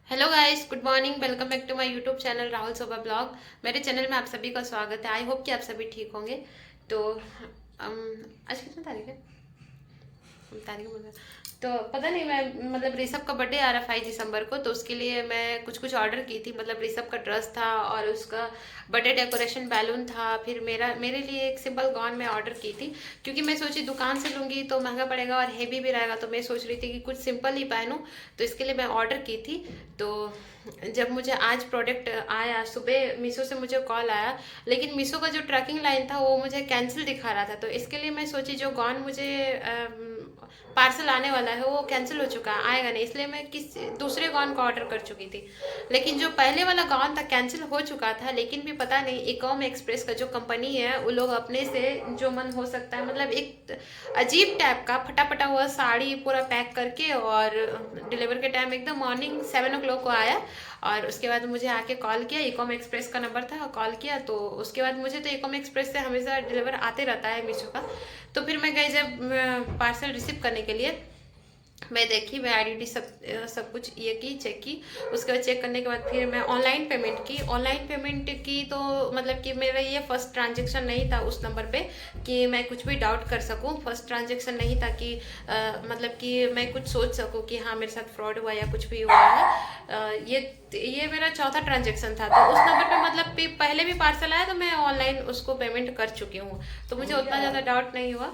Hello guys, good morning. Welcome back to my YouTube channel Rahul Soba blog. मेरे channel में आप सभी का स्वागत है। आई होप कि आप सभी ठीक होंगे। तो आज कितनी तारीख है? तारीख बोल रहे हैं। तो पता नहीं, मैं मतलब ऋषभ का बर्थडे आ रहा 5 दिसंबर को, तो उसके लिए मैं कुछ कुछ ऑर्डर की थी। मतलब ऋषभ का ड्रेस था और उसका बर्थडे डेकोरेशन बैलून था। फिर मेरे लिए एक सिंपल गाउन मैं ऑर्डर की थी, क्योंकि मैं सोची दुकान से लूँगी तो महंगा पड़ेगा और हेवी भी रहेगा। तो मैं सोच रही थी कि कुछ सिंपल ही पहनूँ, तो इसके लिए मैं ऑर्डर की थी। तो जब मुझे आज प्रोडक्ट आया, सुबह मीशो से मुझे कॉल आया, लेकिन मीशो का जो ट्रैकिंग लाइन था वो मुझे कैंसिल दिखा रहा था। तो इसके लिए मैं सोची जो गाउन मुझे पार्सल आने वाला है वो कैंसिल हो चुका है, आएगा नहीं, इसलिए मैं किस दूसरे गाउन को ऑर्डर कर चुकी थी। लेकिन जो पहले वाला गाउन था कैंसिल हो चुका था, लेकिन भी पता नहीं इकॉम एक्सप्रेस का जो कंपनी है वो लोग अपने से जो मन हो सकता है, मतलब एक अजीब टाइप का फटा फटा हुआ साड़ी पूरा पैक करके, और डिलीवर के टाइम एकदम मॉर्निंग 7 o'clock को आया। और उसके बाद मुझे आके कॉल किया, इकॉम एक्सप्रेस का नंबर था, कॉल किया। तो उसके बाद मुझे तो इकॉम एक्सप्रेस से हमेशा डिलीवर आते रहता है मीशो का। तो फिर मैं गई जब पार्सल रिसीव करने के लिए, मैं देखी, मैं आईडी सब कुछ ये की, चेक की। उसके बाद चेक करने के बाद फिर मैं ऑनलाइन पेमेंट की। ऑनलाइन पेमेंट की तो मतलब कि मेरा ये फर्स्ट ट्रांजेक्शन नहीं था उस नंबर पे कि मैं कुछ भी डाउट कर सकूं। फर्स्ट ट्रांजेक्शन नहीं था कि मतलब कि मैं कुछ सोच सकूं कि हाँ मेरे साथ फ्रॉड हुआ या कुछ भी हुआ है। ये मेरा चौथा ट्रांजेक्शन था। तो उस नंबर पे मतलब पहले भी पार्सल आया तो मैं ऑनलाइन उसको पेमेंट कर चुकी हूँ, तो मुझे उतना ज़्यादा डाउट नहीं हुआ।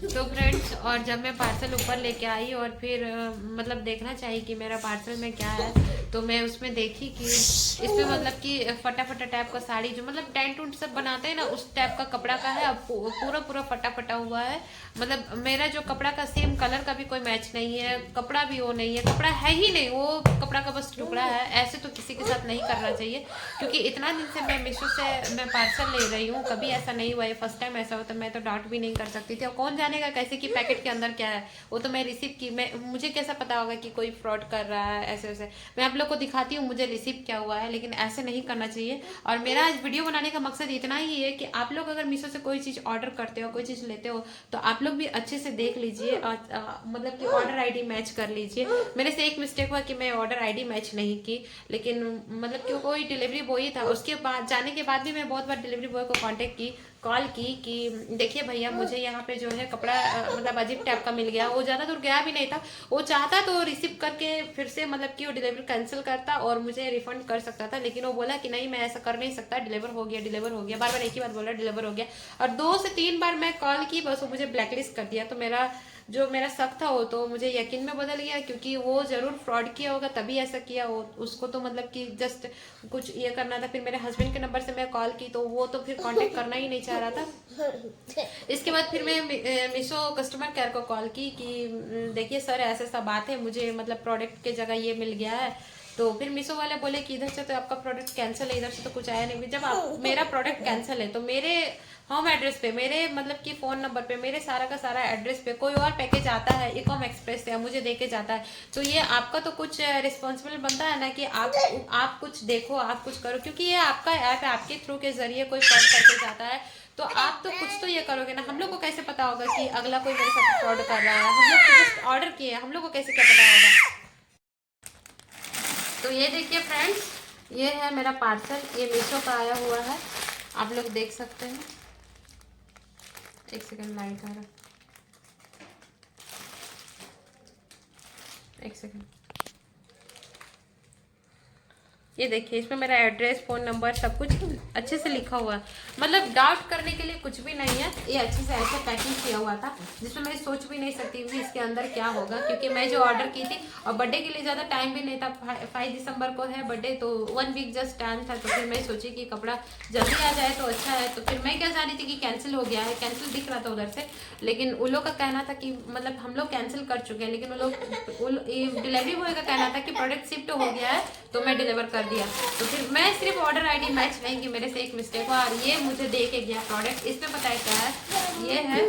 तो फ्रेंड्स, और जब मैं पार्सल ऊपर लेके आई और फिर मतलब देखना चाहिए कि मेरा पार्सल में क्या है, तो मैं उसमें देखी कि इसमें मतलब कि फटा फटा टाइप का साड़ी, जो मतलब टेंट उंट सब बनाते हैं ना उस टाइप का कपड़ा का है। अब पूरा पूरा फटा फटा हुआ है। मतलब मेरा जो कपड़ा का सेम कलर का भी कोई मैच नहीं है, कपड़ा भी वो नहीं है, कपड़ा है ही नहीं, वो कपड़ा का बस टुकड़ा है। ऐसे तो किसी के साथ नहीं करना चाहिए, क्योंकि इतना दिन से मैं मीशो से मैं पार्सल ले रही हूँ, कभी ऐसा नहीं हुआ है। फर्स्ट टाइम ऐसा होता, मैं तो डाउट भी नहीं कर सकती थी। और कौन जानेगा कैसे कि पैकेट के अंदर क्या है। वो तो मैं रिसीव की, मैं मुझे कैसा पता होगा कि कोई फ्रॉड कर रहा है ऐसे वैसे। मैं आप लोग को दिखाती हूँ मुझे रिसीव क्या हुआ है, लेकिन ऐसे नहीं करना चाहिए। और मेरा आज वीडियो बनाने का मकसद इतना ही है कि आप लोग अगर मीशो से कोई चीज़ ऑर्डर करते हो, कोई चीज़ लेते हो, तो आप लोग भी अच्छे से देख लीजिए और मतलब कि ऑर्डर आईडी मैच कर लीजिए। मेरे से एक मिस्टेक हुआ कि मैं ऑर्डर आईडी मैच नहीं की, लेकिन मतलब कि कोई डिलीवरी बॉय था, उसके बाद जाने के बाद भी मैं बहुत बार डिलीवरी बॉय को कांटेक्ट की, कॉल की कि देखिए भैया मुझे यहाँ पे जो है कपड़ा मतलब अजीब टाइप का मिल गया। वो ज़्यादा दूर गया भी नहीं था, वो चाहता तो रिसीव करके फिर से मतलब कि वो डिलीवरी कैंसिल करता और मुझे रिफंड कर सकता था, लेकिन वो बोला कि नहीं मैं ऐसा कर नहीं सकता, डिलीवर हो गया, डिलीवर हो गया, बार बार एक ही बात बोल रहा, डिलीवर हो गया। और 2 से 3 बार मैं कॉल की, बस वो मुझे ब्लैकलिस्ट कर दिया। तो मेरा शक था वो तो मुझे यकीन में बदल गया, क्योंकि वो जरूर फ्रॉड किया होगा तभी ऐसा किया हो। उसको तो मतलब कि जस्ट कुछ ये करना था। फिर मेरे हस्बैंड के नंबर से मैं कॉल की, तो वो तो फिर कांटेक्ट करना ही नहीं चाह रहा था। इसके बाद फिर मैं मीशो कस्टमर केयर को कॉल की कि देखिए सर ऐसा ऐसा बात है, मुझे मतलब प्रोडक्ट के जगह ये मिल गया है। तो फिर मीशो वाले बोले कि इधर से तो आपका प्रोडक्ट कैंसिल है, इधर से तो कुछ आया नहीं। जब मेरा प्रोडक्ट कैंसिल है तो मेरे होम एड्रेस पे, मेरे मतलब कि फ़ोन नंबर पे, मेरे सारा का सारा एड्रेस पे कोई और पैकेज आता है इकॉम एक्सप्रेस से मुझे दे के जाता है, तो ये आपका तो कुछ रिस्पॉन्सिबल बनता है ना कि आप कुछ देखो, आप कुछ करो, क्योंकि ये आपका ऐप है, आपके थ्रू के जरिए कोई फ्रॉड करके जाता है, तो आप तो कुछ तो ये करोगे ना। हम लोग को कैसे पता होगा कि अगला कोई मेरे साथ फ्रॉड कर रहा है? हम लोग तो जस्ट ऑर्डर किए, हम लोग को कैसे क्या पता होगा? तो ये देखिए फ्रेंड्स, ये है मेरा पार्सल, ये मीशो का आया हुआ है, आप लोग देख सकते हैं। एक सेकंड, लाइट आ रहा, एक सेकंड। ये देखिए, इसमें मेरा एड्रेस, फ़ोन नंबर सब कुछ अच्छे से लिखा हुआ है। मतलब डाउट करने के लिए कुछ भी नहीं है। ये अच्छे से ऐसे पैकिंग किया हुआ था, जिसमें मैं सोच भी नहीं सकती थी इसके अंदर क्या होगा, क्योंकि मैं जो ऑर्डर की थी और बर्थडे के लिए ज़्यादा टाइम भी नहीं था। 5 दिसंबर को है बर्थडे, तो 1 वीक जस्ट टाइम था। तो फिर मैं सोची कि कपड़ा जल्दी आ जाए तो अच्छा है। तो फिर मैं क्या जानी थी कि कैंसिल हो गया है, कैंसिल दिख रहा था उधर से, लेकिन उन लोग का कहना था कि मतलब हम लोग कैंसिल कर चुके हैं, लेकिन डिलीवरी बॉय का कहना था कि प्रोडक्ट शिफ्ट हो गया है, तो मैं डिलीवर कर दिया। तो फिर मैं सिर्फ ऑर्डर आईडी मैच नहीं की, मेरे से एक मिस्टेक हुआ और ये मुझे दे के गया प्रोडक्ट। इसमें पता है क्या है, ये है,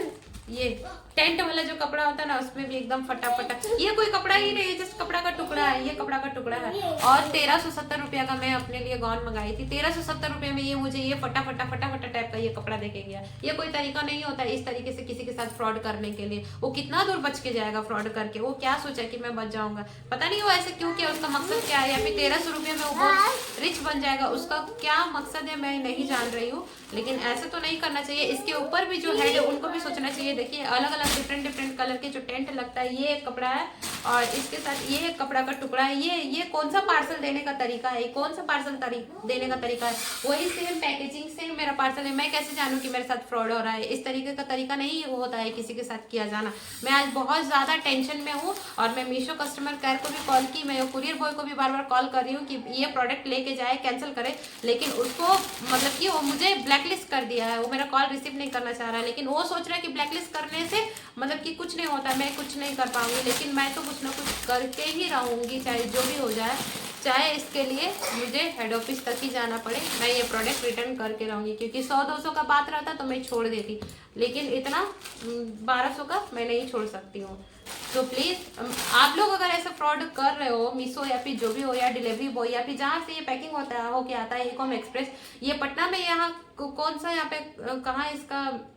टेंट वाला जो कपड़ा होता है ना उसमें भी एकदम फटाफटा। ये कोई कपड़ा ही नहीं है, जस्ट कपड़ा का टुकड़ा है, ये कपड़ा का टुकड़ा है। और 1370 रुपया का मैं अपने लिए गाउन मंगाई थी। 1370 रुपये में ये मुझे ये फटाफटा फटाफटा टाइप का ये कपड़ा देके गया। ये कोई तरीका नहीं होता इस तरीके से किसी के साथ फ्रॉड करने के लिए। वो कितना दूर बच के जाएगा फ्रॉड करके, वो क्या सोचा कि मैं बच जाऊंगा, पता नहीं वो ऐसे क्यों किया, उसका मकसद क्या है। या फिर 1300 रुपये में वो बहुत रिच बन जाएगा, उसका क्या मकसद है मैं नहीं जान रही हूँ। लेकिन ऐसे तो नहीं करना चाहिए। इसके ऊपर भी जो हेड है उनको भी सोचना चाहिए। देखिए अलग अलग डिफरेंट कलर के जो टेंट लगता है, ये एक कपड़ा है और इसके साथ ये एक कपड़ा का टुकड़ा है। ये कौन सा पार्सल देने का तरीका है, कौन सा पार्सल देने का तरीका है। वही सेम पैकेजिंग सेम मेरा पार्सल है, मैं कैसे जानूं कि मेरे साथ फ्रॉड हो रहा है। इस तरीके का तरीका नहीं होता है किसी के साथ किया जाना। मैं आज बहुत ज्यादा टेंशन में हूँ और मैं मीशो कस्टमर केयर को भी कॉल की, मैं कुरियर बॉय को भी बार बार कॉल कर रही हूँ कि ये प्रोडक्ट लेके जाए, कैंसिल करे। लेकिन उसको मतलब कि वो मुझे ब्लैकलिस्ट कर दिया है, वो मेरा कॉल रिसीव नहीं करना चाह रहा है। लेकिन वो सोच रहा है कि ब्लैकलिस्ट करने से मतलब कि कुछ नहीं होता, मैं कुछ नहीं कर पाऊंगी। लेकिन मैं तो कुछ ना कुछ करके ही रहूंगी, चाहे जो भी हो जाए। चाहे इसके लिए मुझे हेड ऑफिस तक ही जाना पड़े, मैं ये प्रोडक्ट रिटर्न करके रहूंगी। क्योंकि 100-200 का बात रहता तो मैं छोड़ देती, लेकिन इतना 1200 का मैं नहीं छोड़ सकती हूँ। तो प्लीज़ आप लोग अगर ऐसा फ्रॉड कर रहे हो मीशो या फिर जो भी हो, या डिलीवरी बॉय या फिर जहाँ से ये पैकिंग होता है हो के आता है ई-कॉम एक्सप्रेस, ये पटना में यहाँ कौन सा यहाँ पे कहाँ इसका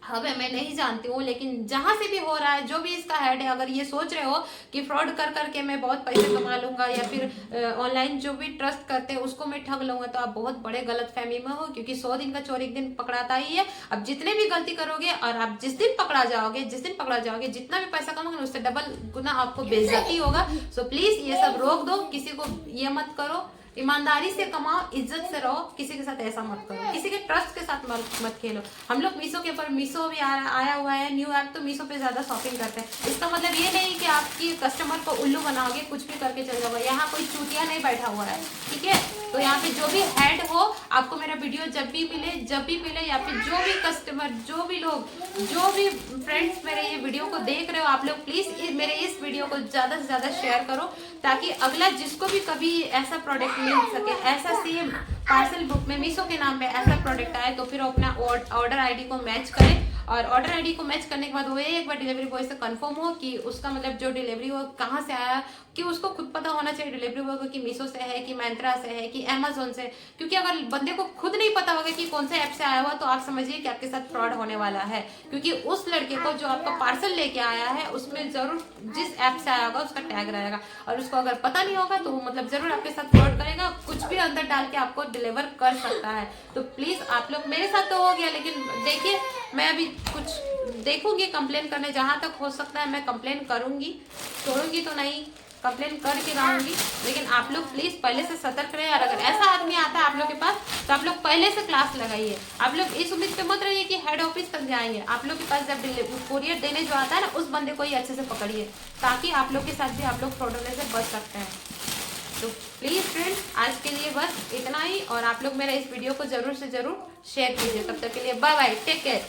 हब है मैं नहीं जानती हूँ। लेकिन जहां से भी हो रहा है, जो भी इसका हेड है, अगर ये सोच रहे हो कि फ्रॉड कर करके मैं बहुत पैसे कमा लूंगा या फिर ऑनलाइन जो भी ट्रस्ट करते हैं उसको मैं ठग लूंगा, तो आप बहुत बड़े गलत फहमी में हो। क्योंकि 100 दिन का चोर एक दिन पकड़ाता ही है। अब जितने भी गलती करोगे और आप जिस दिन पकड़ा जाओगे जितना भी पैसा कमाओगे उससे डबल गुना आपको बेइज्जती होगा। सो प्लीज ये सब रोक दो, किसी को ये मत करो, ईमानदारी से कमाओ, इज्जत से रहो, किसी के साथ ऐसा मत करो, किसी के ट्रस्ट के साथ मत खेलो। हम लोग मीशो के ऊपर, मीशो भी आया हुआ है न्यू ऐप, तो मीशो पे ज्यादा शॉपिंग करते हैं। इसका मतलब ये नहीं कि आपकी कस्टमर को उल्लू बनाओगे, कुछ भी करके चल जाओगे। यहाँ कोई चूतिया नहीं बैठा हुआ है, ठीक है। तो यहाँ पे जो भी हेड हो, आपको मेरा वीडियो जब भी मिले या फिर जो भी कस्टमर, जो भी लोग, जो भी फ्रेंड्स मेरे ये वीडियो को देख रहे हो, आप लोग प्लीज मेरे इस वीडियो को ज्यादा से ज्यादा शेयर करो, ताकि अगला जिसको भी कभी ऐसा प्रोडक्ट मिल सके, ऐसा सेम पार्सल बुक में मीशो के नाम पे ऐसा प्रोडक्ट आए, तो फिर अपना ऑर्डर आईडी को मैच करें। और ऑर्डर आईडी को मैच करने के बाद वो एक बार डिलीवरी बॉय से कंफर्म हो कि उसका मतलब जो डिलीवरी हो कहाँ से आया, कि उसको खुद पता होना चाहिए डिलीवरी बॉय को कि मीशो से है कि मैंत्रा से है कि अमेजोन से। क्योंकि अगर बंदे को खुद नहीं पता होगा कि कौन से ऐप से आया हुआ, तो आप समझिए कि आपके साथ फ्रॉड होने वाला है। क्योंकि उस लड़के को जो आपका पार्सल लेके आया है उसमें जरूर जिस ऐप से आया होगा उसका टैग रहेगा, और उसको अगर पता नहीं होगा तो मतलब जरूर आपके साथ फ्रॉड करेगा, कुछ भी अंदर डाल के आपको डिलीवर कर सकता है। तो प्लीज आप लोग, मेरे साथ तो हो गया, लेकिन देखिए मैं अभी कुछ देखूंगी, कंप्लेन करने जहां तक हो सकता है मैं कंप्लेन करूंगी, छोड़ूंगी तो नहीं, कंप्लेन करके रहूंगी। लेकिन आप लोग प्लीज पहले से सतर्क रहे। और अगर ऐसा आदमी आता है आप लोग के पास, तो आप लोग पहले से क्लास लगाइए। आप लोग इस उम्मीद पे मत रहिए कि हेड ऑफिस तक जाएंगे। आप लोग के पास जब कुरियर देने जो आता है ना, उस बंदे को ही अच्छे से पकड़िए, ताकि आप लोग के साथ भी आप लोग फ्रॉड होने से बच सकते हैं। तो प्लीज फ्रेंड्स आज के लिए बस इतना ही, और आप लोग मेरा इस वीडियो को जरूर से जरूर शेयर कीजिए। तब तक के लिए बाय बाय, टेक केयर।